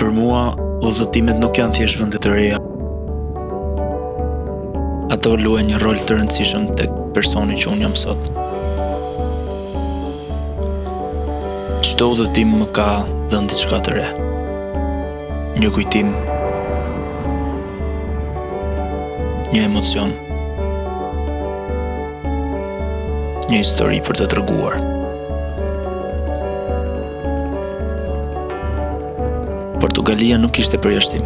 Për mua, udhëtimet nuk janë thjesht vende të reja. Ato luajnë një rol të rëndësishëm tek personi që unë jam sot. Çdo udhëtim më ka dhënë diçka të re. Një kujtim, një emocion, një histori për të treguar. Portugalia nuk ishte përjashtim.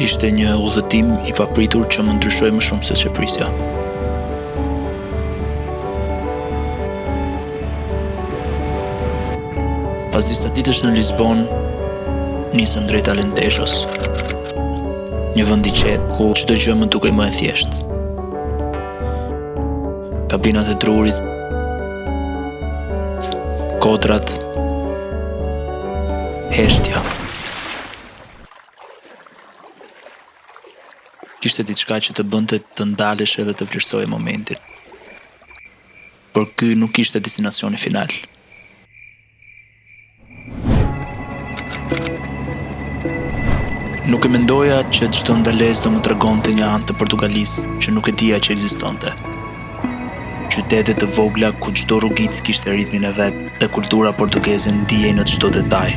Ishte një udhëtim i papritur që më ndryshoi më shumë se që prisja. Pas disa ditësh në Lisbon, nisëm drejt Alentejos. Një vend i qetë ku çdo gjë më dukej më e thjeshtë. Kabinat e drurit, kodrat, heshtja. Kishte diçka që të bënte të ndalesh edhe të vlerësoje momentin. Por ky nuk ishte destinacioni final. Nuk e mendoja që çdo ndalesë do më tregonte një anë të Portugalisë që nuk e dija që ekzistonte. Qytete të vogla ku çdo rrugicë kishte ritmin e vet dhe kultura portugeze ndihej në çdo detaj.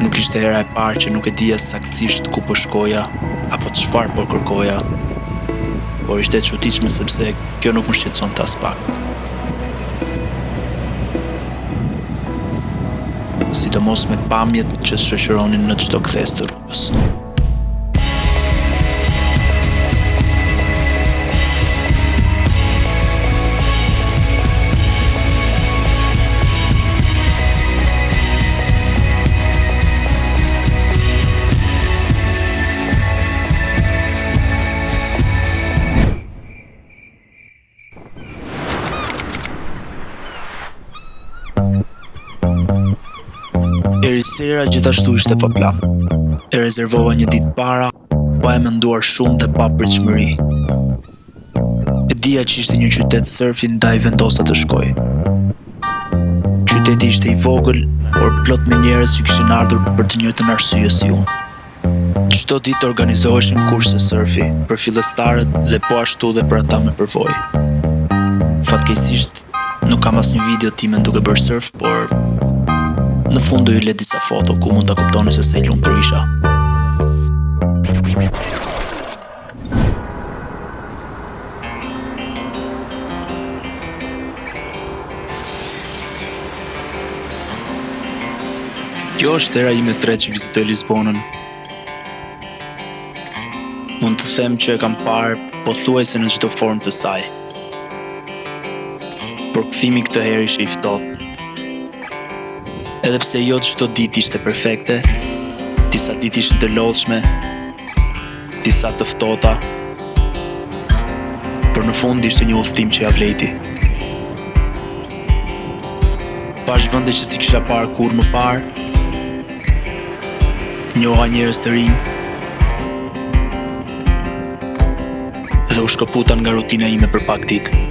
Nuk ishte hera e parë që nuk e dija saktësisht ku po shkoja apo çfarë po kërkoja, por ishte e çuditshme sepse kjo nuk më shqetësonte as pak. Sidomos me pamjet që shoqëronin në çdo kthes të rrugës. Erisera gjithashtu ishte pa plan. E rezervova një ditë para, pa e menduar shumë dhe pa pritshmëri. E dija që ishte një qytet surfi ndaj vendosa të shkoj. Qyteti ishte i vogël, por plot me njerëz që kishin ardhur për të njëjtën arsye si unë. Çdo ditë organizoheshin kurse surfi për fillestarët dhe po ashtu dhe për ata me përvojë. Fatkeqësisht, nuk kam asnjë video time duke bërë surf, por në fund do ju le disa foto ku mund ta kuptoni se sa i lumtur isha. Kjo është era ime e tretë që vizitoj Lisbonën. Mund të them që e kam parë pothuajse në çdo formë të saj. Por kthimi këtë herë ishte i ftohtë. Edhe pse jo çdo ditë ishte perfekte, disa ditë ishin të lodhshme, disa të ftohta, por në fund ishte një udhëtim që ja vlejti. Pash vende që si kisha parë kur më parë, njoha njerëz të rinj, dhe u shkëputan nga rutina ime për pak ditë.